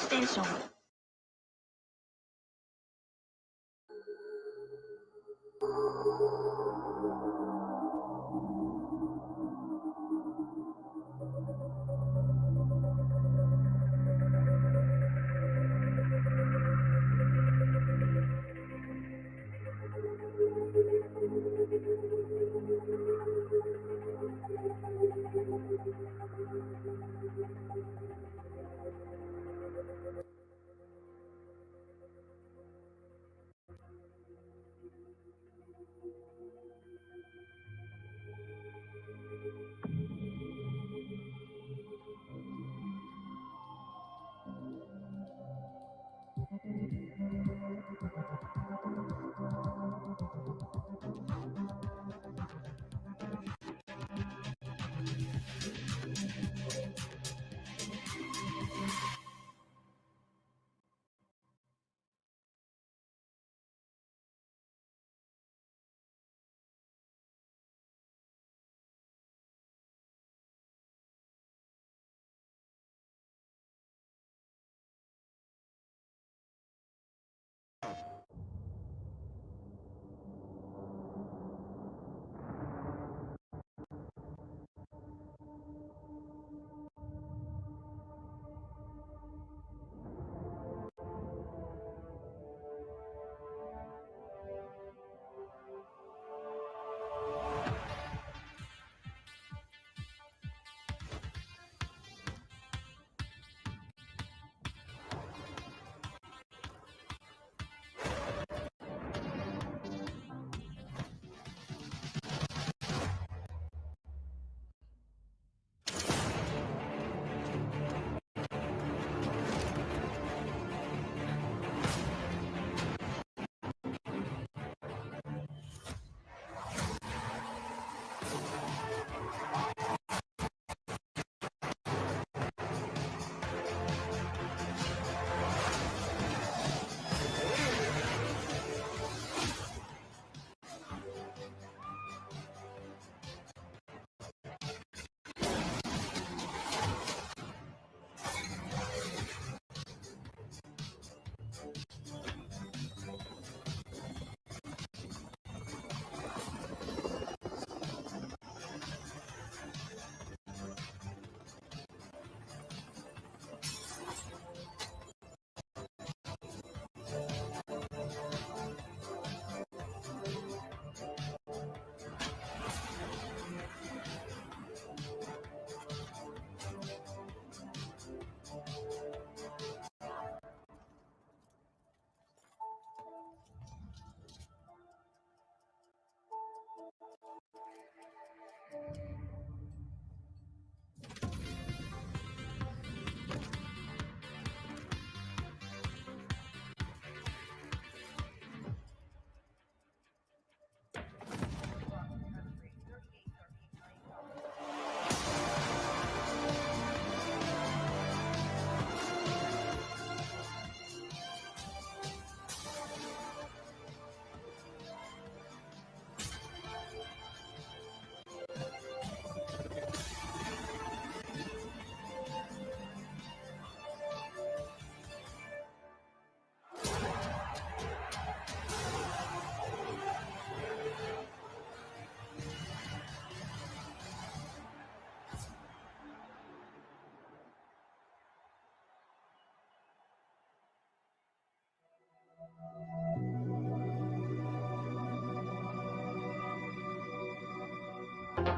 PlayStation.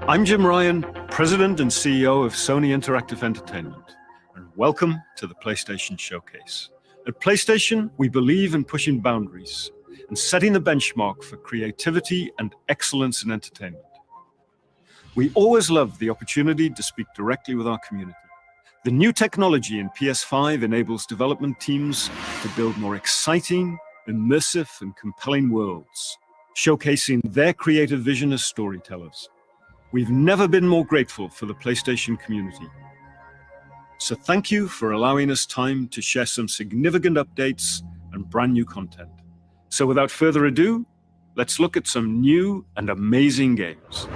I'm Jim Ryan, President and CEO of Sony Interactive Entertainment, and welcome to the PlayStation Showcase. At PlayStation, we believe in pushing boundaries and setting the benchmark for creativity and excellence in entertainment. We always love the opportunity to speak directly with our community. The new technology in PS5 enables development teams to build more exciting, immersive, and compelling worlds, showcasing their creative vision as storytellers. We've never been more grateful for the PlayStation community. So thank you for allowing us time to share some significant updates and brand new content. So without further ado, let's look at some new and amazing games.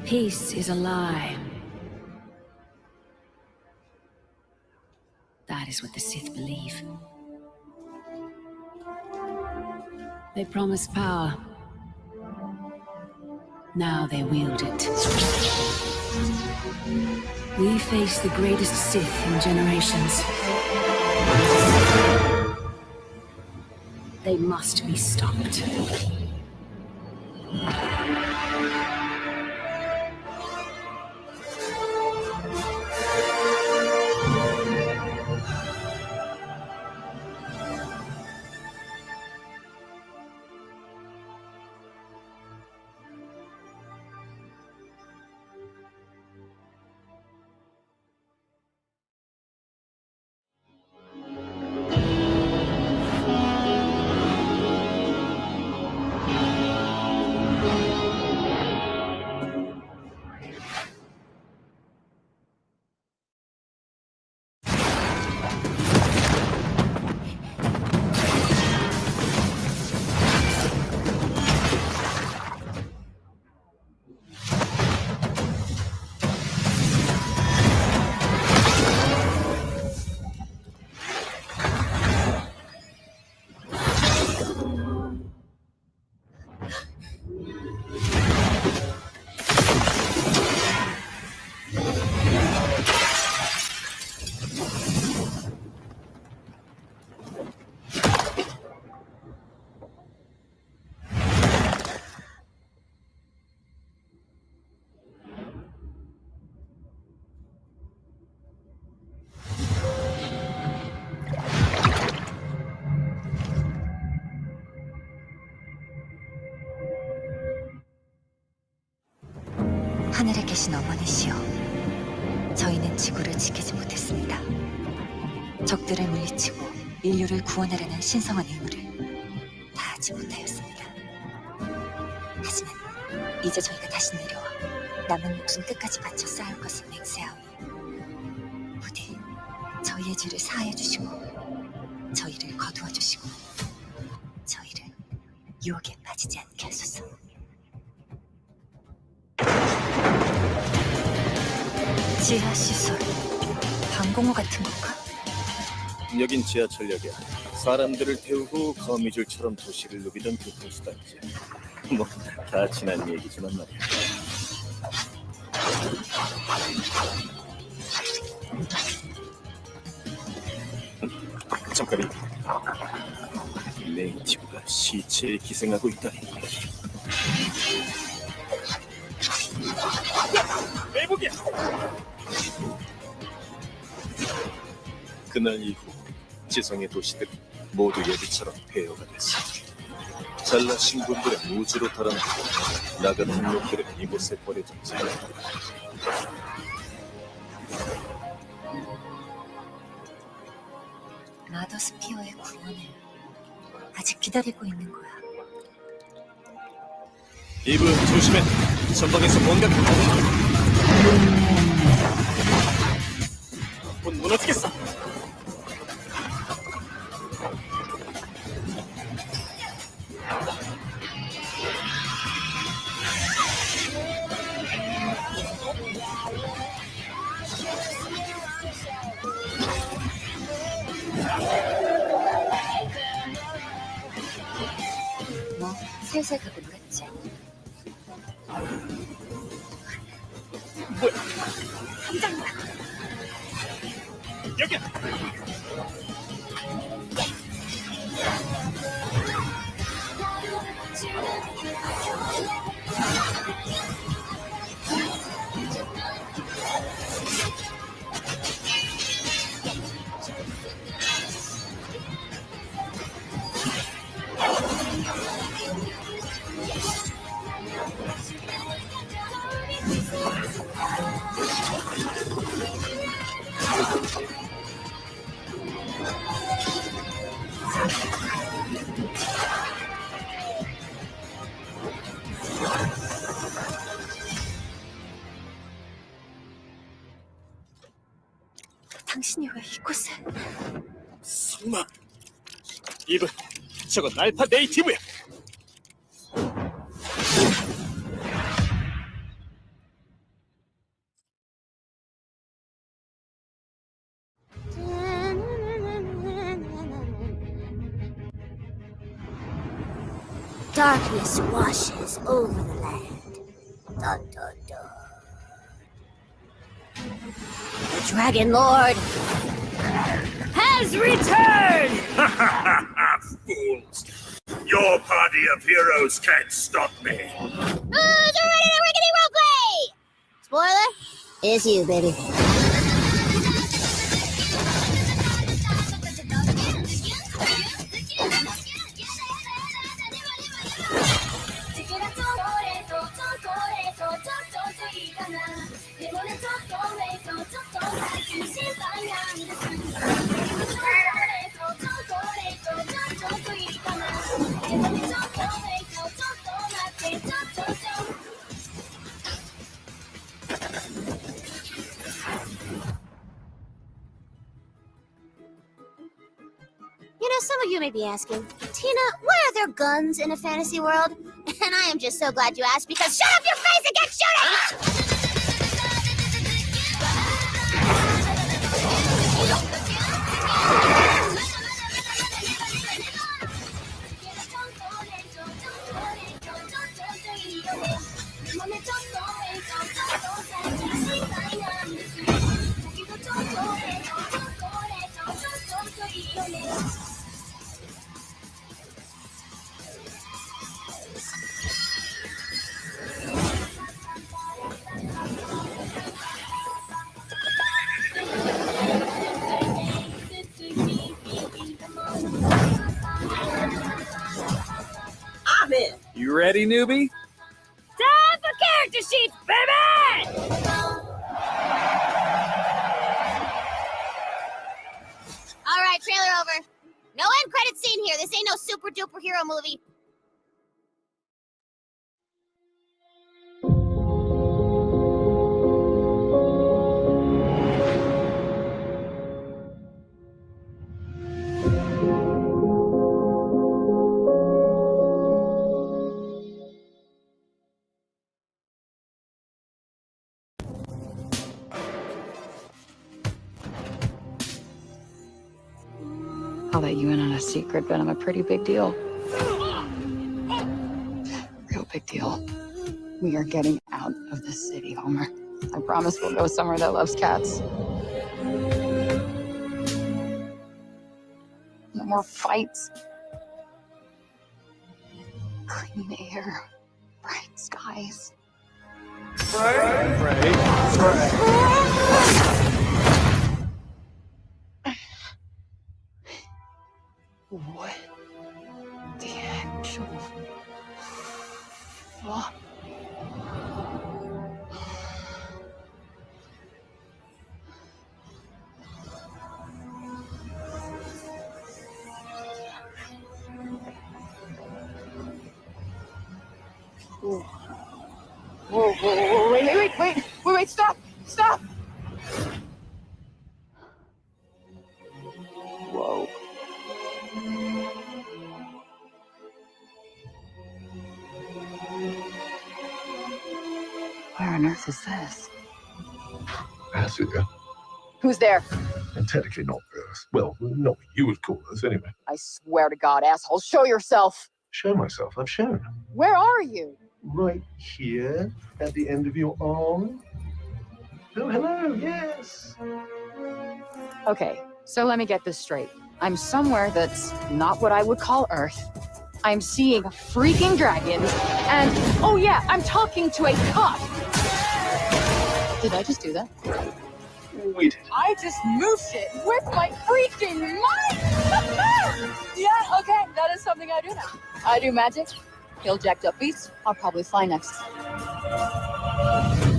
Peace is a lie. That is what the Sith believe. They promise power. Now they wield it. We face the greatest Sith in generations. They must be stopped. 하늘에 계신 어머니시여, 저희는 지구를 지키지 못했습니다. 적들을 물리치고 인류를 구원하려는 신성한 의무를 다하지 못하였습니다. 하지만 이제 저희가 다시 내려와 남은 목숨 끝까지 바쳐 싸울 것을 맹세하오니 부디 저희의 죄를 사하여 주시고 저희를 거두어 주시고 저희를 유혹에 빠지지 않게 하소서. 지하 시설, 방공호 같은 건가? 여긴 지하철역이야. 사람들을 태우고 거미줄처럼 도시를 누비던 교통수단이지. 뭐 다 지난 얘기지만 말이야. 잠깐이. 네이티브가 시체에 기생하고 있다니. 매복이야! 그날 이후 지성의 도시들이 모두 예비처럼 폐허가 됐어. 잘나신 분들은 우주로 달아나고 나 같은 놈들은 이곳에 버려졌지. 마더스피어의 구원을 아직 기다리고 있는 거야. 이브 조심해. 전방에서 뭔가 곧 무너지겠어. 뭐 살살 가고 놀았지. 뭐야? 함장이다. 여기야. 당신이 왜 이곳에? 설마 이브, 저건 알파 네이티브야. Darkness washes over the land. Dun, dun, dun. The Dragon Lord has returned! Fools! Your party of heroes can't stop me. Who's ready to rickety roleplay? Spoiler, it's you, baby. You know, some of you may be asking, Tina, why are there guns in a fantasy world? And I am just so glad you asked, because shut up your face and get shooting! You ready, newbie? Time for character sheets, baby! All right, trailer over. No end credit scene here. This ain't no super duper hero movie. I'll let you in on a secret, but I'm a pretty big deal. Real big deal. We are getting out of this city, Homer. I promise we'll go somewhere that loves cats. No more fights. Clean air. Bright skies. What the actual fuck? Whoa, wait, stop! Whoa. Where on earth is this? Africa. Who's there? And technically not Earth. Well, not what you would call Earth anyway. I swear to God, asshole, show yourself! Show myself. I've shown. Where are you? Right here, at the end of your arm. Oh, hello, yes. Okay, so let me get this straight. I'm somewhere that's not what I would call Earth. I'm seeing freaking dragons, and oh yeah, I'm talking to a cop. Did I just do that? We did. I just moved it with my freaking mind! Yeah, okay, that is something I do now. I do magic, kill jacked up beasts, I'll probably fly next.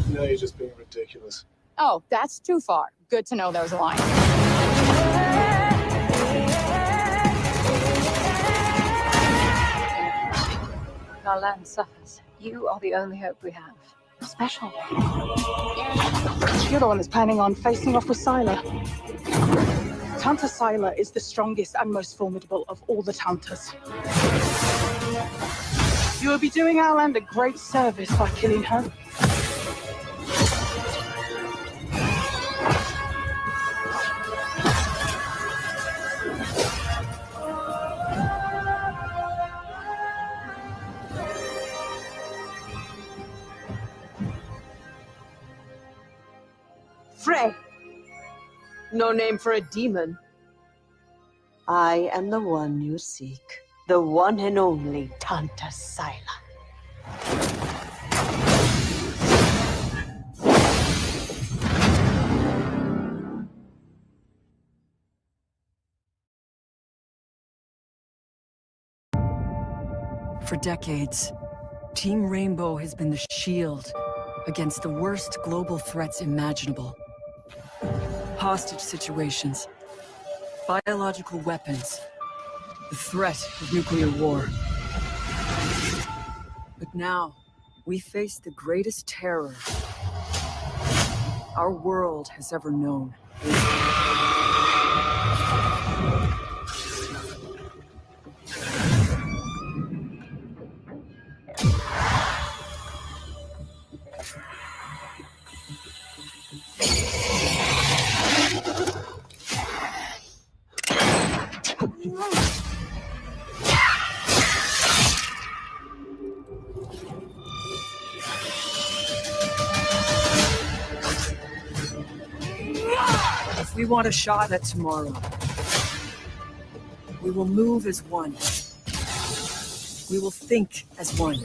No, you're just being ridiculous. Oh, that's too far. Good to know there's a line. Our land suffers. You are the only hope we have. You're special. You're the one that's planning on facing off with Sylar. Tanta Sylar is the strongest and most formidable of all the Tantas. You will be doing our land a great service by killing her. Frey. No name for a demon. I am the one you seek. The one and only Tanta Sila. For decades, Team Rainbow has been the shield against the worst global threats imaginable. Hostage situations, biological weapons, the threat of nuclear war. But now, we face the greatest terror our world has ever known. If we want a shot at tomorrow, we will move as one. We will think as one.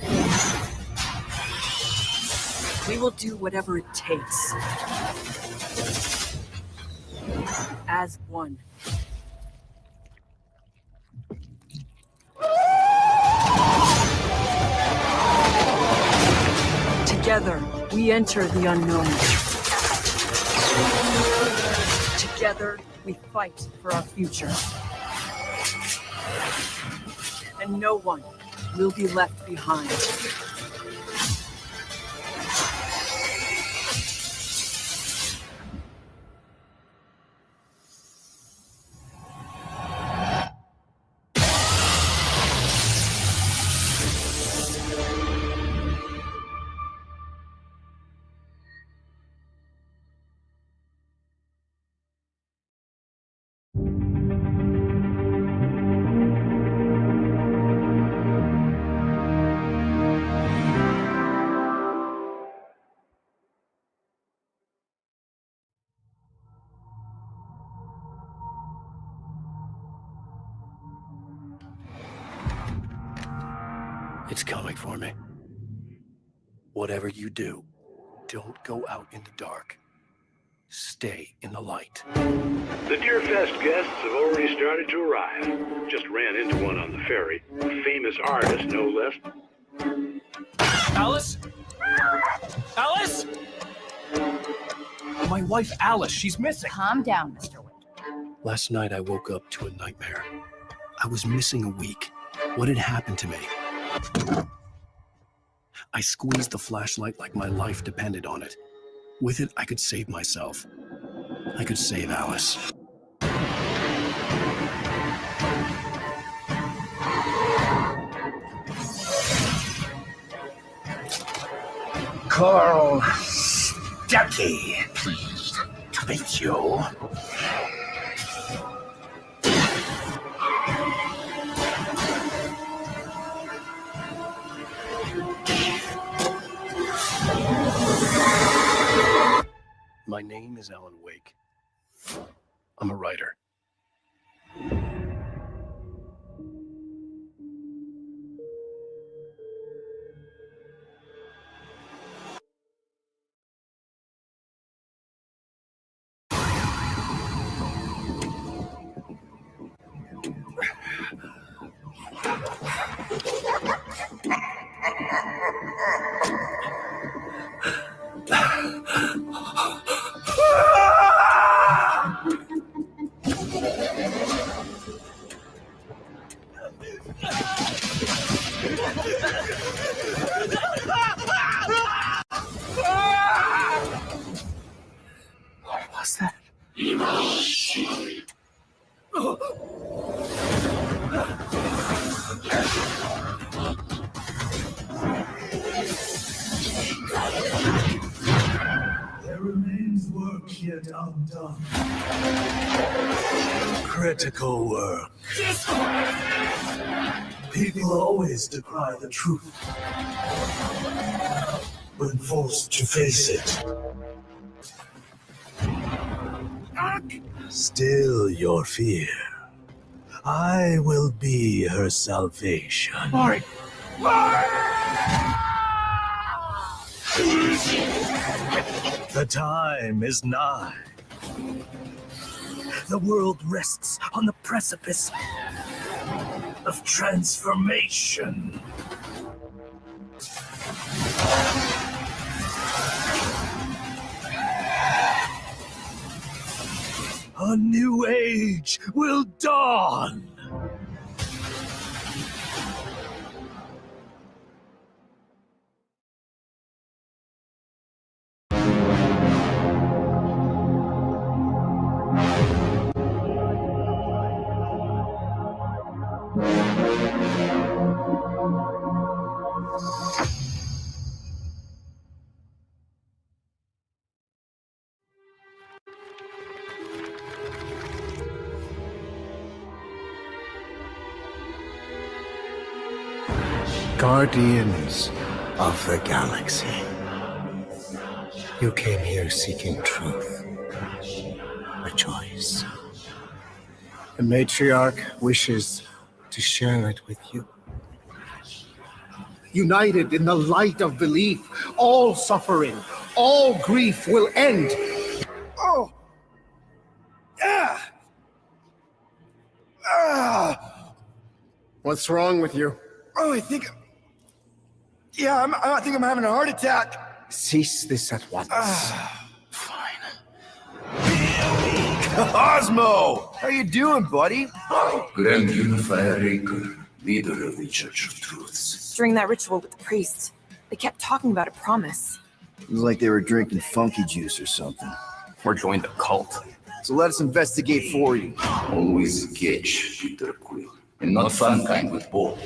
We will do whatever it takes. As one. Together, we enter the unknown. Together, we fight for our future. And no one will be left behind. It's coming for me. Whatever you do, don't go out in the dark. Stay in the light. The Deerfest guests have already started to arrive. Just ran into one on the ferry. A famous artist, no less. Alice? Alice? My wife, Alice, she's missing. Calm down, Mr. Winter. Last night I woke up to a nightmare. I was missing a week. What had happened to me? I squeezed the flashlight like my life depended on it. With it, I could save myself. I could save Alice. Carl Stuckey. Pleased to meet you. My name is Alan Wake. I'm a writer. What was that? There remains work yet undone. Critical work. People always decry the truth when forced to face it. Still your fear. I will be her salvation. Mari! The time is nigh. The world rests on the precipice of transformation. A new age will dawn. Guardians of the Galaxy. You came here seeking truth. A choice. The matriarch wishes to share it with you. United in the light of belief, all suffering, all grief will end. Oh! Ah! Ah! What's wrong with you? Oh, I think I'm having a heart attack. Cease this at once. Cosmo! How you doing, buddy? Grand Unifier Raker, leader of the Church of Truths. During that ritual with the priests, they kept talking about a promise. It was like they were drinking funky juice or something. Or joined the cult. So let us investigate for you. Always catch, Peter Quill. And not fun kind with Paul.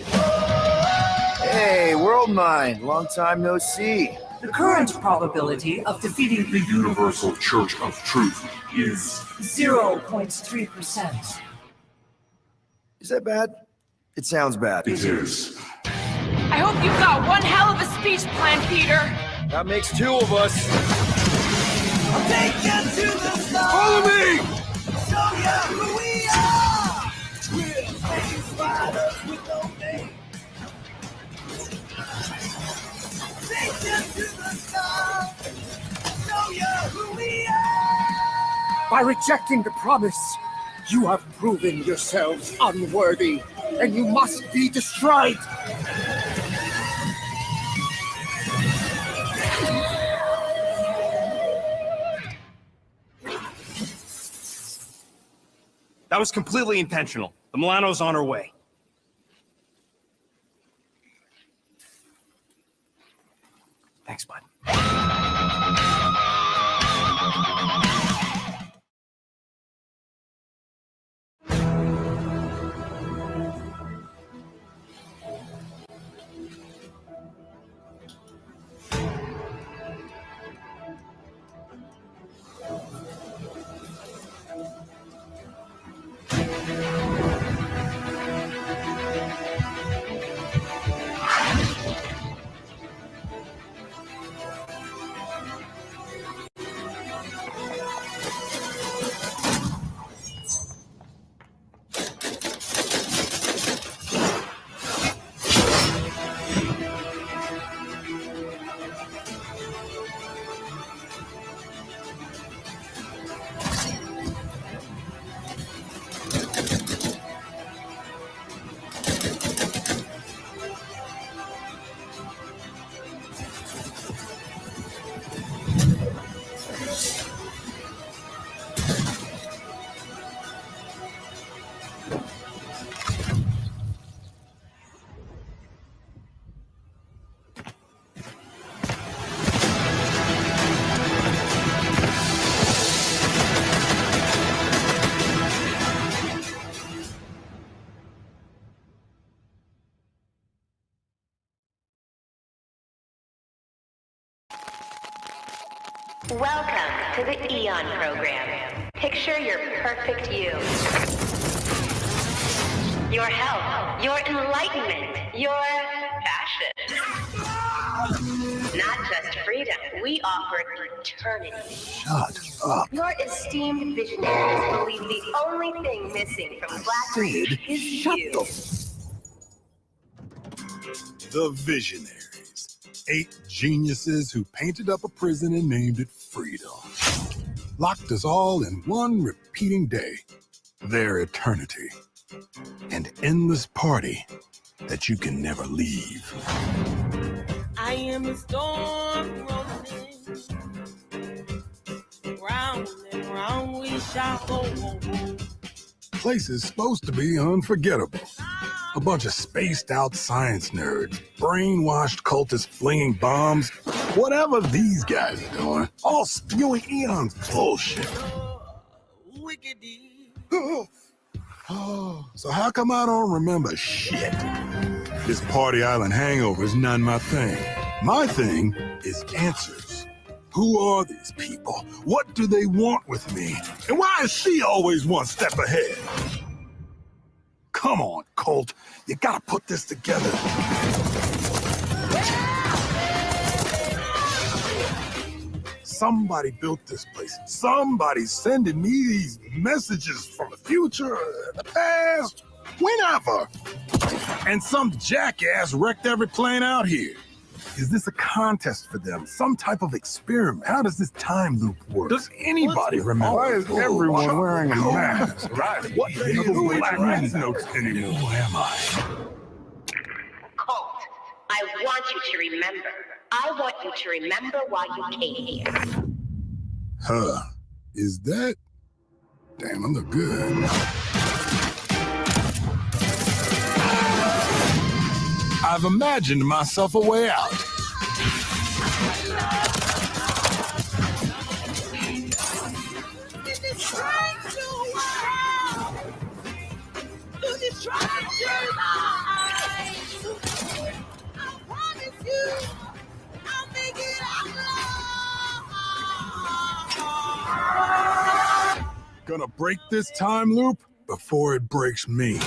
Hey, World Mind, long time no see. The current probability of defeating the Universal Church of Truth is 0.3%. Is that bad? It sounds bad. It is. I hope you've got one hell of a speech plan, Peter. That makes two of us. I'll take you to the stars. Follow me! Show you who we are. We're space riders with no name. Take you to the stars. Show you who we are. By rejecting the promise, you have proven yourselves unworthy, and you must be destroyed. That was completely intentional. The Milano's on her way. Thanks, bud. Welcome to the Eon program. Picture your perfect you. Your health, your enlightenment, your fashion. not just freedom, we offer eternity. Shut up. Your esteemed visionaries believe the only thing missing from Black Reach is you. The Visionaries. 8 geniuses who painted up a prison and named it Freedom. Locked us all in one repeating day. Their eternity. An endless party that you can never leave. I am a storm rolling. Round and round we shall go. Place is supposed to be unforgettable. A bunch of spaced out science nerds, brainwashed cultists flinging bombs, whatever these guys are doing, all spewing Eon's bullshit. So how come I don't remember shit? This Party Island hangover is not my thing. My thing is answers. Who are these people? What do they want with me? And why is she always one step ahead? Come on, Colt. You gotta put this together. Somebody built this place. Somebody's sending me these messages from the future, the past, whenever. And some jackass wrecked every plane out here. Is this a contest for them? Some type of experiment? How does this time loop work? Does anybody remember? Why is everyone wearing a mask? What do you do with Black notes anymore? Who am I? Colt, I want you to remember. I want you to remember why you came here. Huh. Is that? Damn, I look good. I've imagined myself a way out. Gonna break this time loop before it breaks me.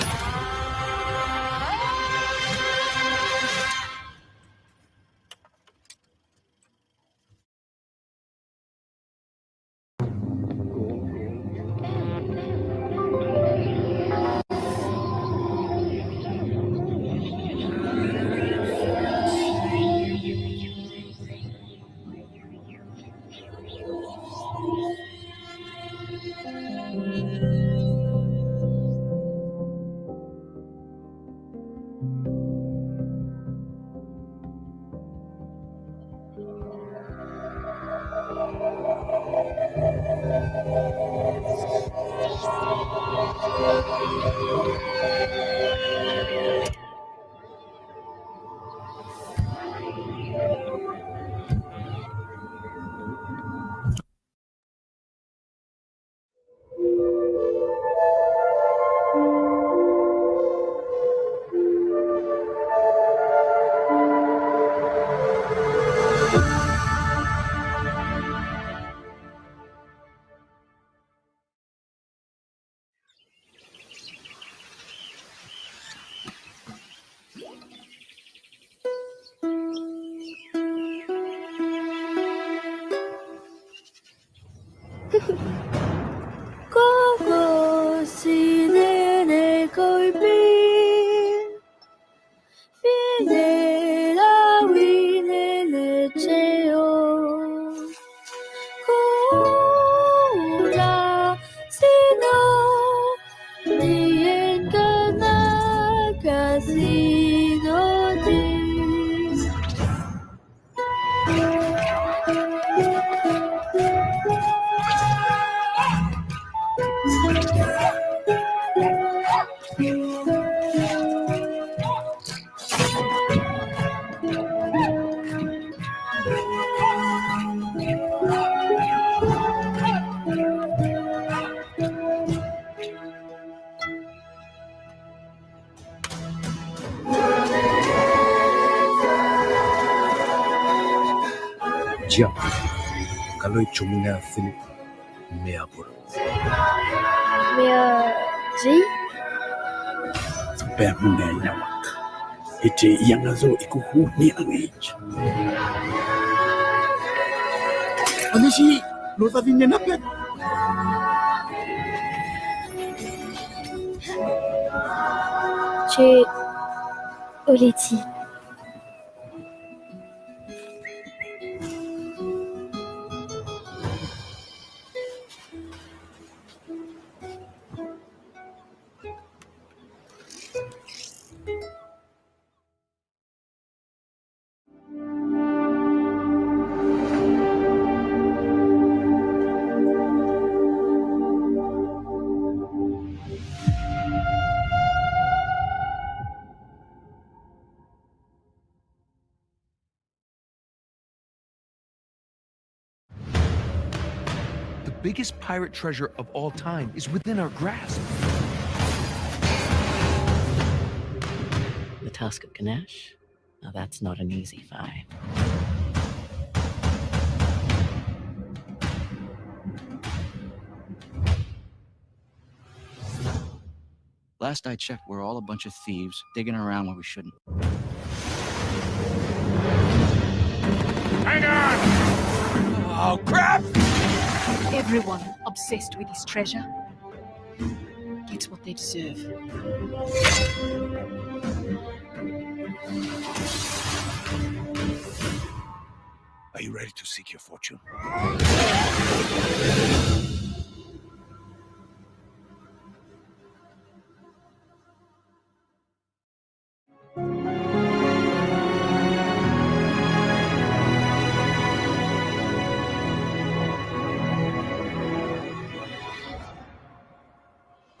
Diyan, kaloy chumina Philip Meapur. Meaji? Pernah nyawak. Ite yang azo ikuhuni ang age. Amici, l'autre vigne n'a pas. Tu... Oleti. The biggest pirate treasure of all time is within our grasp. The Tusk of Ganesh? Now that's not an easy find. Last I checked, we're all a bunch of thieves digging around where we shouldn't. Hang on! Oh, crap! Everyone obsessed with this treasure gets what they deserve. Are you ready to seek your fortune?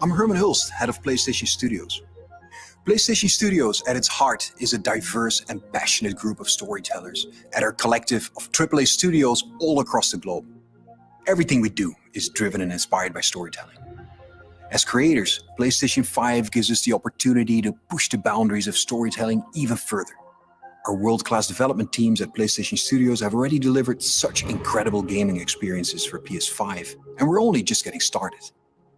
I'm Herman Hulst, head of PlayStation Studios. PlayStation Studios, at its heart, is a diverse and passionate group of storytellers at our collective of AAA studios all across the globe. Everything we do is driven and inspired by storytelling. As creators, PlayStation 5 gives us the opportunity to push the boundaries of storytelling even further. Our world-class development teams at PlayStation Studios have already delivered such incredible gaming experiences for PS5, and we're only just getting started.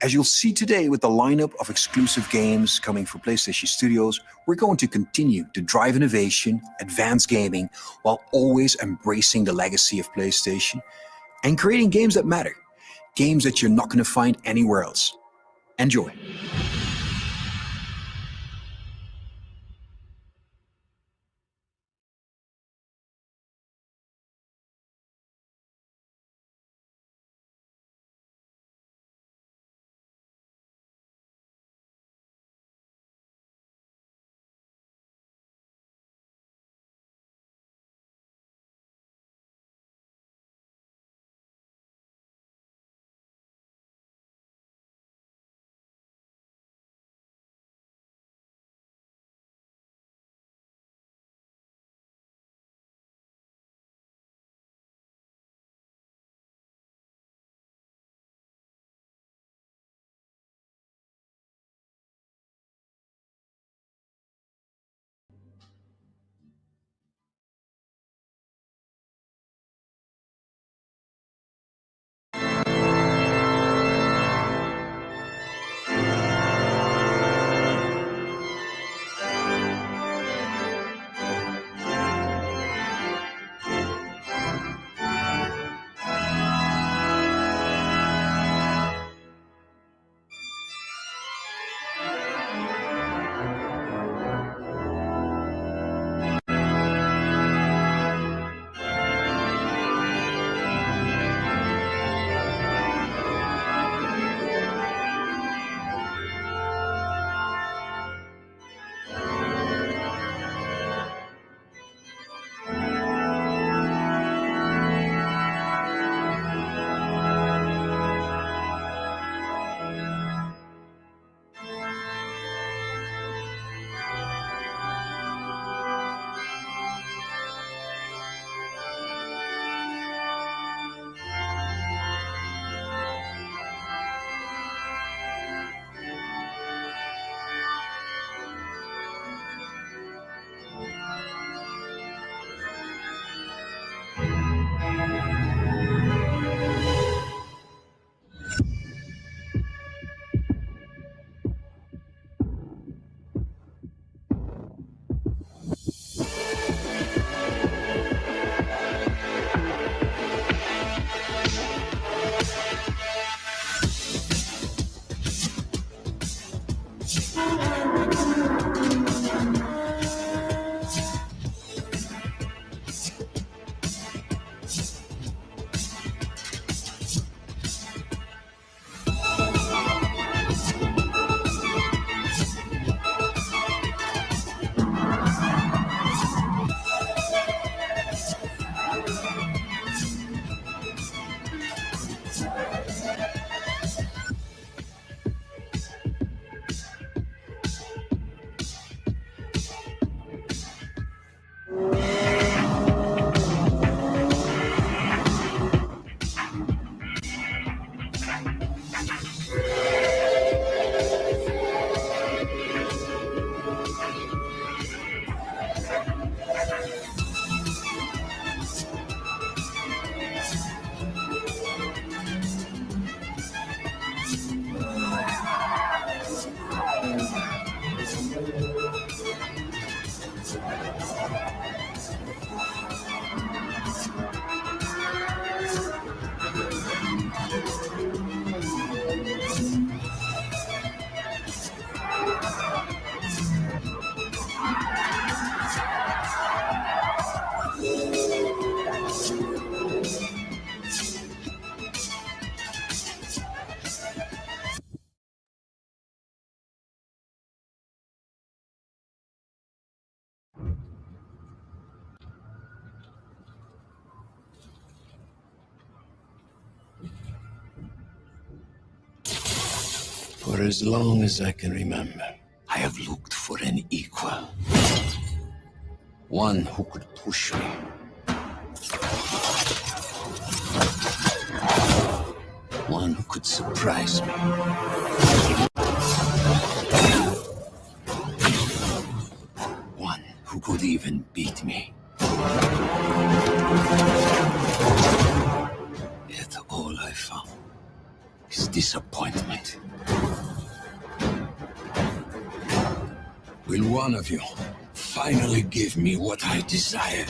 As you'll see today with the lineup of exclusive games coming from PlayStation Studios, we're going to continue to drive innovation, advance gaming, while always embracing the legacy of PlayStation and creating games that matter, games that you're not going to find anywhere else. Enjoy. For as long as I can remember, I have looked for an equal. One who could push me. One who could surprise me. One who could even beat me. Yet all I found is disappointment. Will one of you finally give me what I desire?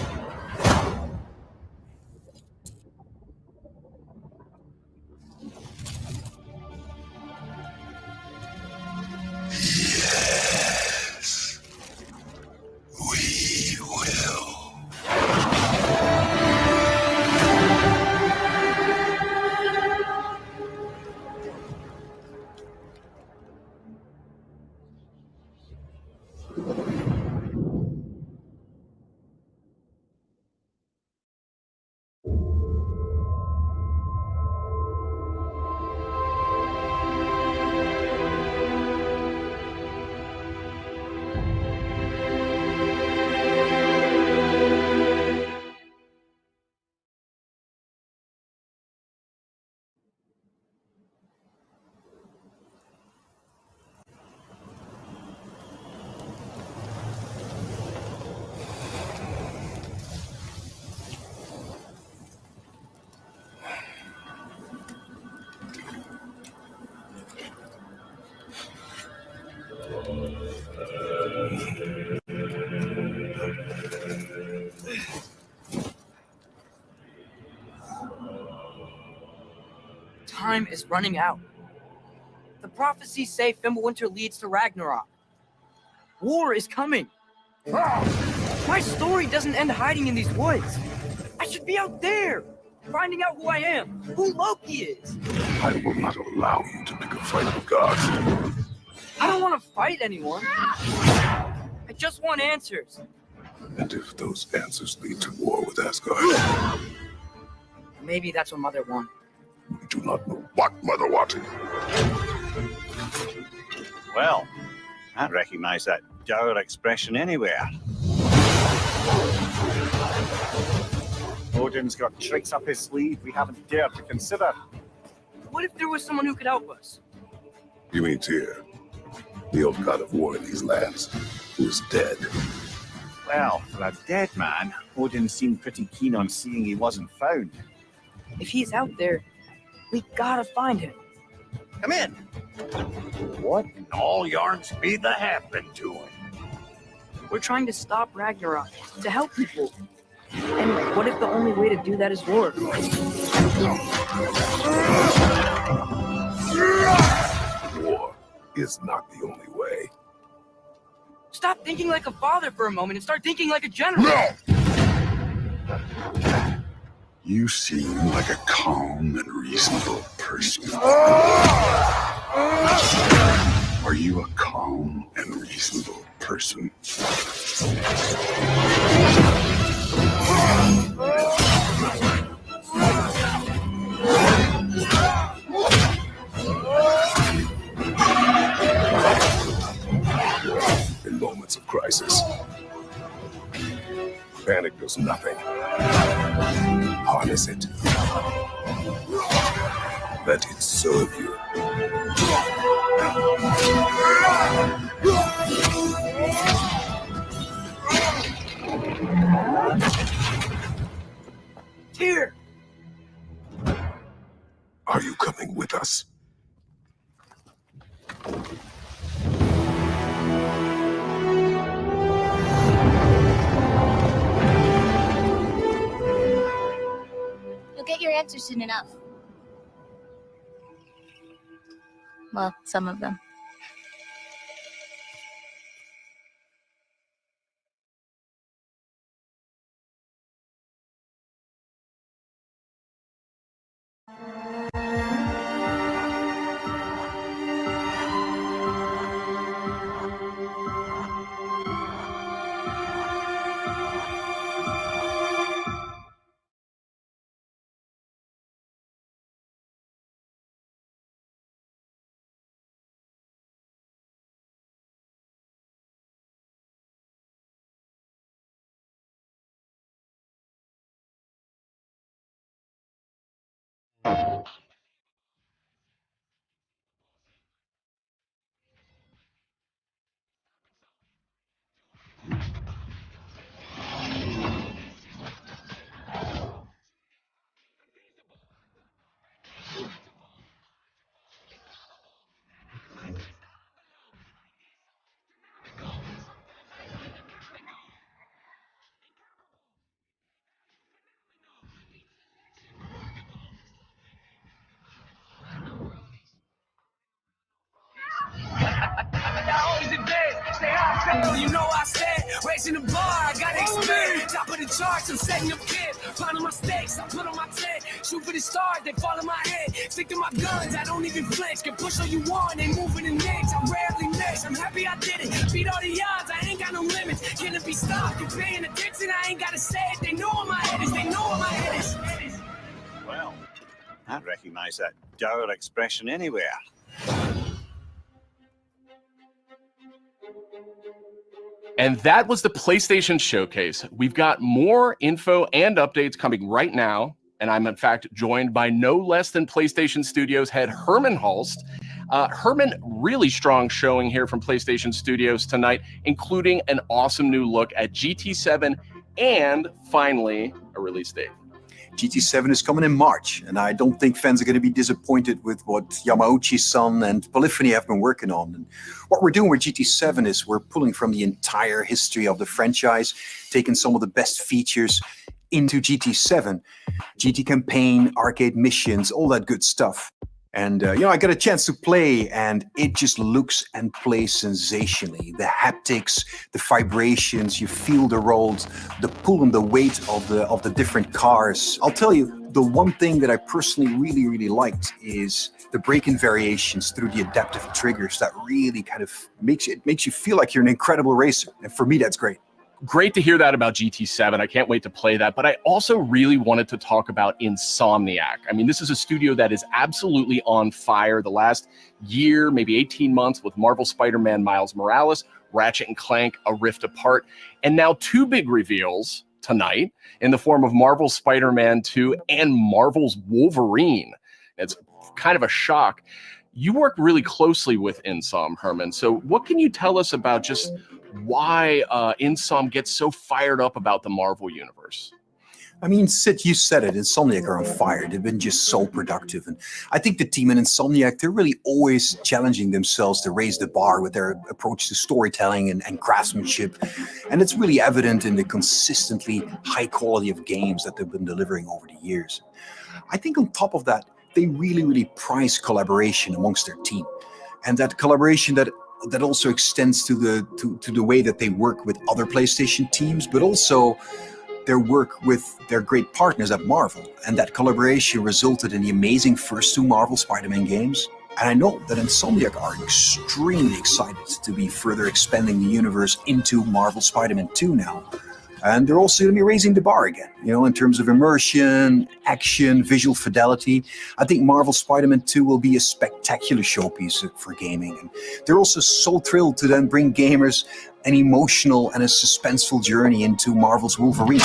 Yes, we will. Time is running out. The prophecies say Fimbulwinter leads to Ragnarok. War is coming. My story doesn't end hiding in these woods. I should be out there, finding out who I am, who Loki is. I will not allow you to pick a fight with gods. I don't want to fight anyone. I just want answers. And if those answers lead to war with Asgard, Maybe that's what Mother wanted. we do not know what Mother wanted. Well, I recognize that dour expression anywhere. Odin's got tricks up his sleeve we haven't dared to consider. What if there was someone who could help us? You mean Tyr, the old god of war in these lands, who is dead? Well, for a dead man, Odin seemed pretty keen on seeing he wasn't found. If he's out there, we gotta find him. Come in. What in all yarn speed that happened to him? We're trying to stop Ragnarok, to help people. And what if the only way to do that is war? War is not the only way. Stop thinking like a father for a moment and start thinking like a general. No! You seem like a calm and reasonable person. Are you a calm and reasonable person? In moments of crisis, panic does nothing. Harness it. Let it serve you. Tyr! Are you coming with us? You'll get your answer soon enough. Well, some of them. You know I said, raising the bar, I gotta expand. Top of the charts, I'm setting up camp. Pounding my stakes, I put on my tent. Shoot for the stars, they fall in my head. Stick to my guns, I don't even flinch. Can push all you want, ain't moving an inch. I rarely miss, I'm happy I did it. Beat all the odds, I ain't got no limits. Can it be stopped? You paying attention, I ain't gotta say it. They know where my head is, they know where my head is. Well, I recognize that dour expression anywhere. And that was the PlayStation Showcase. We've got more info and updates coming right now. And I'm, in fact, joined by no less than PlayStation Studios head Herman Hulst. Herman, really strong showing here from PlayStation Studios tonight, including an awesome new look at GT7 and, finally, a release date. GT7 is coming in March, and I don't think fans are going to be disappointed with what Yamauchi-san and Polyphony have been working on. And what we're doing with GT7 is we're pulling from the entire history of the franchise, taking some of the best features into GT7. GT campaign, arcade missions, all that good stuff. And, I got a chance to play, and it just looks and plays sensationally. The haptics, the vibrations, you feel the rolls, the pull and the weight of the different cars. I'll tell you, the one thing that I personally really, really liked is the braking variations through the adaptive triggers. That really kind of makes you feel like you're an incredible racer. And for me, that's great. Great to hear that about GT7. I can't wait to play that. But I also really wanted to talk about Insomniac. I mean, this is a studio that is absolutely on fire the last year, maybe 18 months with Marvel Spider-Man Miles Morales, Ratchet and Clank, A Rift Apart, and now two big reveals tonight in the form of Marvel Spider-Man 2 and Marvel's Wolverine. It's kind of a shock. You work really closely with Insom, Herman. So what can you tell us about just why Insom gets so fired up about the Marvel Universe? I mean, Sid, you said it. Insomniac are on fire. They've been just so productive. And I think the team in Insomniac, they're really always challenging themselves to raise the bar with their approach to storytelling and craftsmanship. And it's really evident in the consistently high quality of games that they've been delivering over the years. I think on top of that, they really, really prize collaboration amongst their team. And that collaboration that also extends to the way that they work with other PlayStation teams, but also their work with their great partners at Marvel. And that collaboration resulted in the amazing first two Marvel Spider-Man games. And I know that Insomniac are extremely excited to be further expanding the universe into Marvel Spider-Man 2 now. And they're also going to be raising the bar again, in terms of immersion, action, visual fidelity. I think Marvel Spider-Man 2 will be a spectacular showpiece for gaming. And they're also so thrilled to then bring gamers an emotional and a suspenseful journey into Marvel's Wolverine.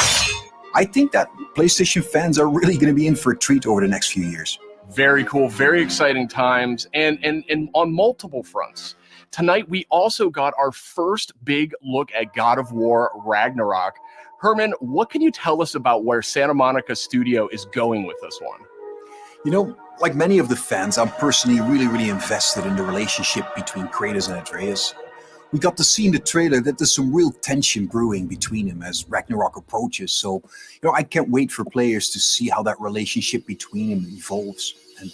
I think that PlayStation fans are really going to be in for a treat over the next few years. Very cool, very exciting times, and on multiple fronts. Tonight, we also got our first big look at God of War Ragnarok. Herman, what can you tell us about where Santa Monica Studio is going with this one? Like many of the fans, I'm personally really, really invested in the relationship between Kratos and Atreus. We got to see in the trailer that there's some real tension brewing between them as Ragnarok approaches. So, I can't wait for players to see how that relationship between them evolves. And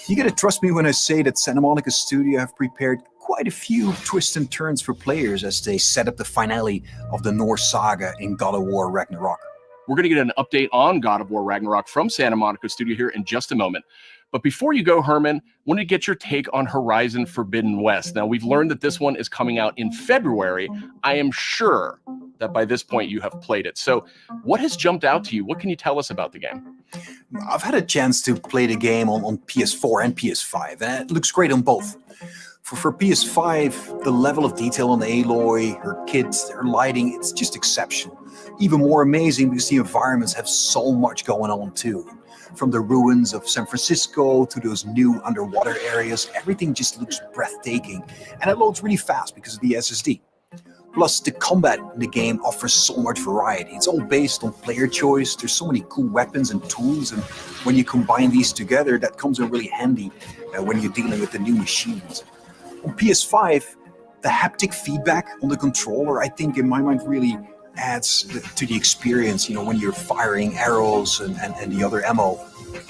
you gotta trust me when I say that Santa Monica Studio have prepared quite a few twists and turns for players as they set up the finale of the Norse saga in God of War Ragnarok. We're going to get an update on God of War Ragnarok from Santa Monica Studio here in just a moment. But before you go, Herman, I want to get your take on Horizon Forbidden West. Now, we've learned that this one is coming out in February. I am sure that by this point you have played it. So what has jumped out to you? What can you tell us about the game? I've had a chance to play the game on PS4 and PS5, and it looks great on both. For PS5, the level of detail on Aloy, her kits, her lighting, it's just exceptional. Even more amazing because the environments have so much going on too. From the ruins of San Francisco to those new underwater areas, everything just looks breathtaking, and it loads really fast because of the SSD. Plus, the combat in the game offers so much variety. It's all based on player choice. There's so many cool weapons and tools, and when you combine these together, that comes in really handy when you're dealing with the new machines. On PS5, the haptic feedback on the controller, I think in my mind really adds to the experience, when you're firing arrows and the other ammo.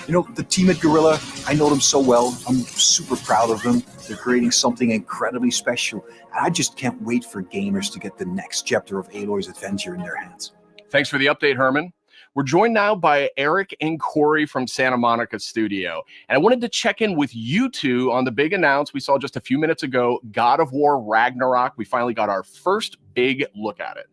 The team at Guerrilla, I know them so well. I'm super proud of them. They're creating something incredibly special. And I just can't wait for gamers to get the next chapter of Aloy's adventure in their hands. Thanks for the update, Herman. We're joined now by Eric and Corey from Santa Monica Studio. And I wanted to check in with you two on the big announcement we saw just a few minutes ago, God of War Ragnarok. We finally got our first big look at it.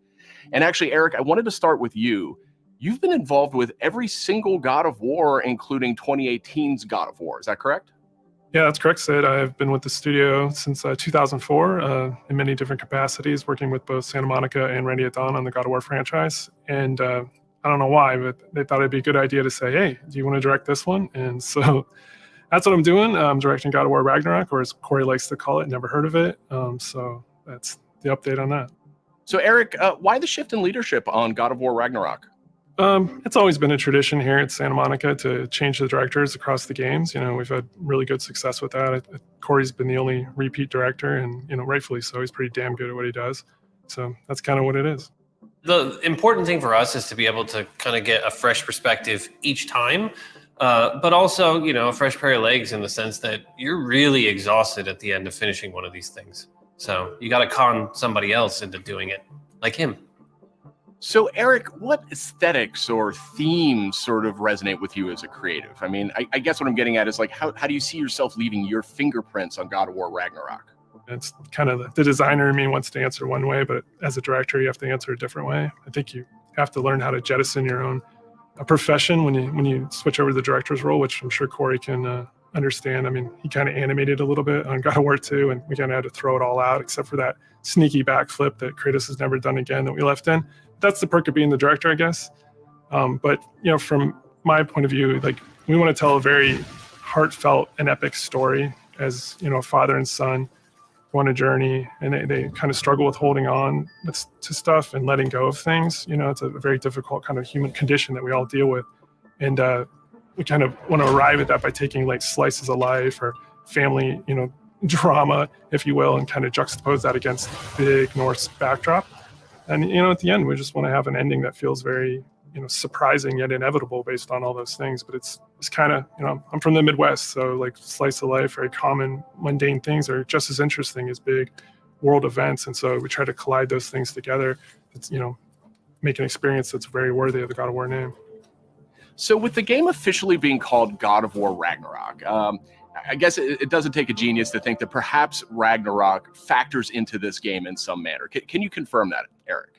And actually, Eric, I wanted to start with you. You've been involved with every single God of War, including 2018's God of War. Is that correct? Yeah, that's correct, Sid. I've been with the studio since 2004 in many different capacities, working with both Santa Monica and Ready at Dawn on the God of War franchise. And I don't know why, but they thought it'd be a good idea to say, hey, do you want to direct this one? And so that's what I'm doing. I'm directing God of War Ragnarok, or as Corey likes to call it, never heard of it. So that's the update on that. So, Eric, why the shift in leadership on God of War Ragnarok? It's always been a tradition here at Santa Monica to change the directors across the games. We've had really good success with that. Corey's been the only repeat director, and rightfully so. He's pretty damn good at what he does. So that's kind of what it is. The important thing for us is to be able to kind of get a fresh perspective each time, but also, a fresh pair of legs in the sense that you're really exhausted at the end of finishing one of these things. So you got to con somebody else into doing it, like him. So, Eric, what aesthetics or themes sort of resonate with you as a creative? I mean, I guess what I'm getting at is like, how do you see yourself leaving your fingerprints on God of War Ragnarok? It's kind of the designer in me wants to answer one way, but as a director, you have to answer a different way. I think you have to learn how to jettison your own profession when you switch over to the director's role, which I'm sure Corey can understand. I mean, he kind of animated a little bit on God of War 2, and we kind of had to throw it all out, except for that sneaky backflip that Kratos has never done again that we left in. That's the perk of being the director, I guess. But from my point of view, like, we want to tell a very heartfelt and epic story as a father and son go on a journey, and they kind of struggle with holding on to stuff and letting go of things. It's a very difficult kind of human condition that we all deal with, and we kind of want to arrive at that by taking like slices of life or family, drama, if you will, and kind of juxtapose that against big Norse backdrop. And, at the end, we just want to have an ending that feels very, surprising yet inevitable based on all those things. But it's kind of, I'm from the Midwest, so like slice of life, very common, mundane things are just as interesting as big world events. And so we try to collide those things together. It's, make an experience that's very worthy of the God of War name. So with the game officially being called God of War Ragnarok, I guess it doesn't take a genius to think that perhaps Ragnarok factors into this game in some manner. Can you confirm that, Eric?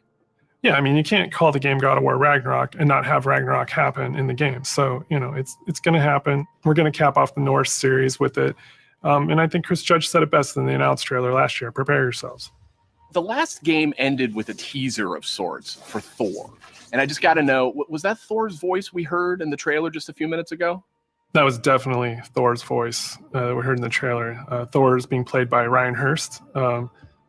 Yeah, I mean, you can't call the game God of War Ragnarok and not have Ragnarok happen in the game. So, it's going to happen. We're going to cap off the Norse series with it. And I think Chris Judge said it best in the announced trailer last year. Prepare yourselves. The last game ended with a teaser of sorts for Thor. And I just got to know, was that Thor's voice we heard in the trailer just a few minutes ago? That was definitely Thor's voice that we heard in the trailer. Thor is being played by Ryan Hurst,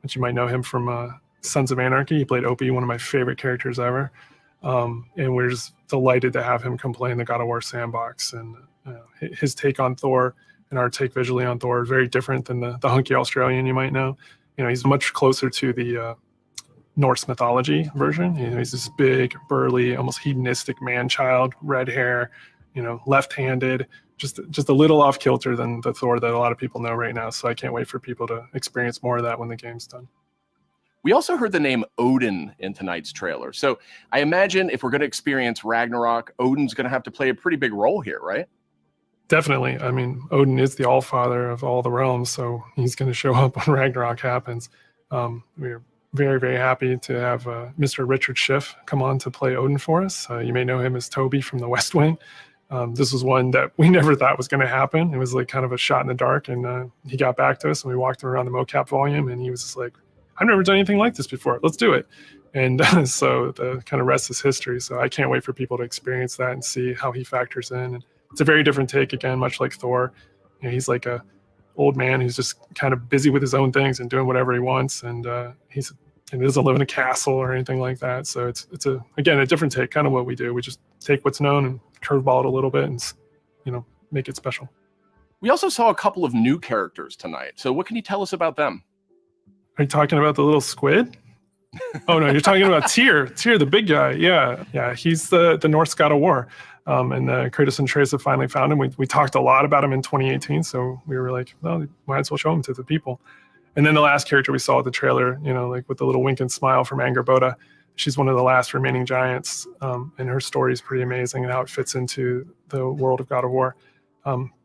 which you might know him from Sons of Anarchy. He played Opie, one of my favorite characters ever. And we're just delighted to have him come play in the God of War sandbox. And his take on Thor and our take visually on Thor is very different than the hunky Australian you might know. He's much closer to the Norse mythology version. He's this big, burly, almost hedonistic man-child, red hair, left-handed, just a little off kilter than the Thor that a lot of people know right now. So I can't wait for people to experience more of that when the game's done. We also heard the name Odin in tonight's trailer. So I imagine if we're going to experience Ragnarok, Odin's going to have to play a pretty big role here, right? Definitely. I mean, Odin is the all-father of all the realms, so he's going to show up when Ragnarok happens. We're very, very happy to have Mr. Richard Schiff come on to play Odin for us. You may know him as Toby from The West Wing. This was one that we never thought was going to happen. It was like kind of a shot in the dark, and he got back to us, and we walked him around the mocap volume, and he was just like, I've never done anything like this before. Let's do it. And so the kind of rest is history. So I can't wait for people to experience that and see how he factors in. And it's a very different take again, much like Thor. You know, he's like a old man who's just kind of busy with his own things and doing whatever he wants, and he doesn't live in a castle or anything like that. So it's again a different take, kind of what we do. We just take what's known and curveball it a little bit, and make it special. We also saw a couple of new characters tonight. So what can you tell us about them? Are you talking about the little squid? Oh no, you're talking about Tyr, the big guy. Yeah. He's the Norse god of war, and Kratos and Atreus have finally found him. We talked a lot about him in 2018, so we were like, well, might as well show him to the people. And then the last character we saw at the trailer, like with the little wink and smile from Angrboda, she's one of the last remaining giants, and her story is pretty amazing and how it fits into the world of God of War.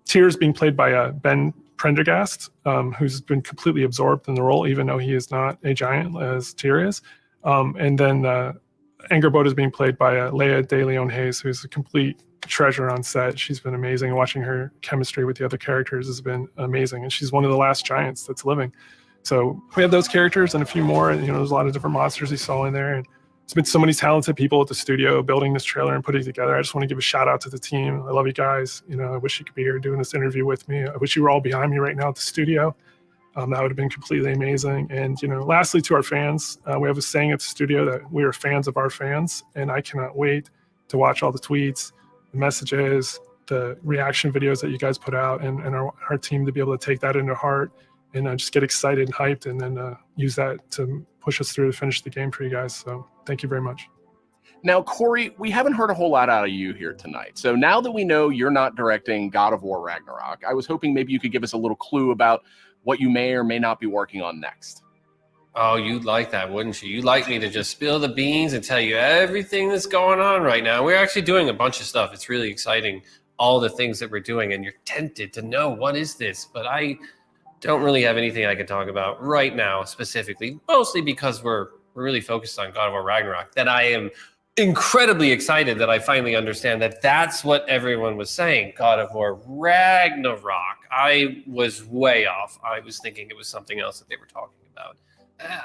Tyr is being played by Ben Prendergast, who's been completely absorbed in the role, even though he is not a giant as Tyr is. And then Angrboda is being played by Leia de Leon Hayes, who's a complete treasure on set. She's been amazing. Watching her chemistry with the other characters has been amazing. And she's one of the last giants that's living. So we have those characters and a few more. And, there's a lot of different monsters you saw in there. And it's been so many talented people at the studio building this trailer and putting it together. I just want to give a shout out to the team. I love you guys. I wish you could be here doing this interview with me. I wish you were all behind me right now at the studio. That would have been completely amazing. And, lastly, to our fans, we have a saying at the studio that we are fans of our fans. And I cannot wait to watch all the tweets, the messages, the reaction videos that you guys put out, and our team to be able to take that into heart and just get excited and hyped, and then use that to push us through to finish the game for you guys. So thank you very much. Now, Corey, we haven't heard a whole lot out of you here tonight. So now that we know you're not directing God of War Ragnarok, I was hoping maybe you could give us a little clue about what you may or may not be working on next. Oh, you'd like that, wouldn't you? You'd like me to just spill the beans and tell you everything that's going on right now. We're actually doing a bunch of stuff. It's really exciting, all the things that we're doing, and you're tempted to know what is this, but I don't really have anything I can talk about right now specifically, mostly because we're really focused on God of War Ragnarok, that I am incredibly excited that I finally understand that that's what everyone was saying, God of War Ragnarok. I was way off. I was thinking it was something else that they were talking about.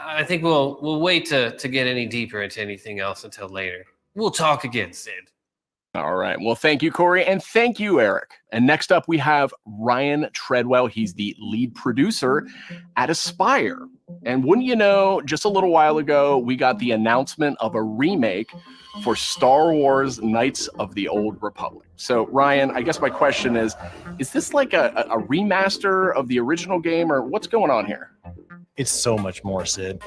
I think we'll wait to get any deeper into anything else until later. We'll talk again, Sid. All right. Well, thank you, Corey, and thank you, Eric. And next up, we have Ryan Treadwell. He's the lead producer at Aspyr. And wouldn't you know, just a little while ago, we got the announcement of a remake for Star Wars Knights of the Old Republic. So, Ryan, I guess my question is this like a remaster of the original game, or what's going on here? It's so much more, Sid.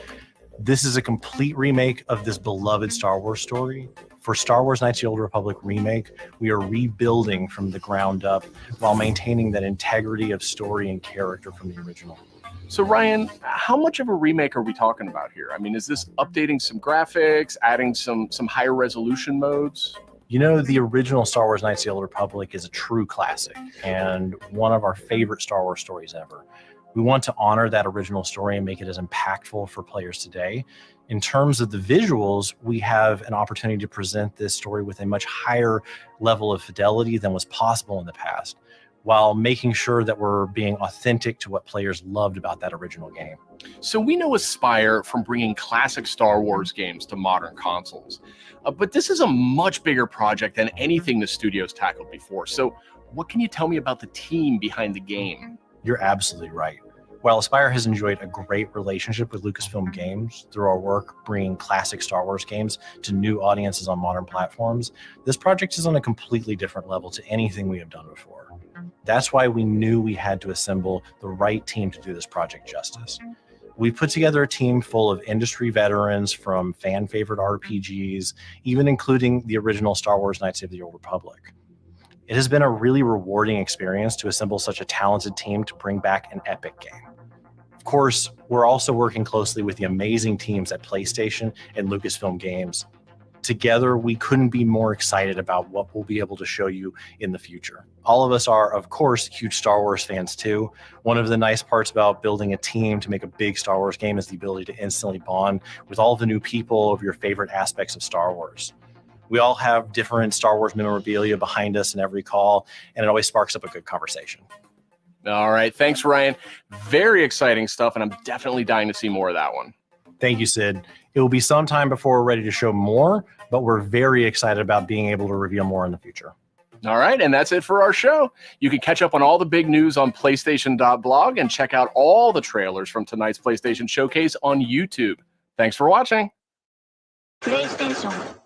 This is a complete remake of this beloved Star Wars story. For Star Wars Knights of the Old Republic remake, we are rebuilding from the ground up while maintaining that integrity of story and character from the original. So Ryan, how much of a remake are we talking about here? I mean, is this updating some graphics, adding some higher resolution modes? The original Star Wars Knights of the Old Republic is a true classic and one of our favorite Star Wars stories ever. We want to honor that original story and make it as impactful for players today. In terms of the visuals, we have an opportunity to present this story with a much higher level of fidelity than was possible in the past, while making sure that we're being authentic to what players loved about that original game. So we know Aspyr from bringing classic Star Wars games to modern consoles, but this is a much bigger project than anything the studio's tackled before. So what can you tell me about the team behind the game? You're absolutely right. While Aspyr has enjoyed a great relationship with Lucasfilm Games through our work bringing classic Star Wars games to new audiences on modern platforms, this project is on a completely different level to anything we have done before. That's why we knew we had to assemble the right team to do this project justice. We put together a team full of industry veterans from fan-favorite RPGs, even including the original Star Wars Knights of the Old Republic. It has been a really rewarding experience to assemble such a talented team to bring back an epic game. Of course, we're also working closely with the amazing teams at PlayStation and Lucasfilm Games. Together, we couldn't be more excited about what we'll be able to show you in the future. All of us are, of course, huge Star Wars fans too. One of the nice parts about building a team to make a big Star Wars game is the ability to instantly bond with all the new people of your favorite aspects of Star Wars. We all have different Star Wars memorabilia behind us in every call, and it always sparks up a good conversation. All right. Thanks, Ryan. Very exciting stuff, and I'm definitely dying to see more of that one. Thank you, Sid. It will be some time before we're ready to show more, but we're very excited about being able to reveal more in the future. All right, and that's it for our show. You can catch up on all the big news on PlayStation.blog and check out all the trailers from tonight's PlayStation Showcase on YouTube. Thanks for watching. PlayStation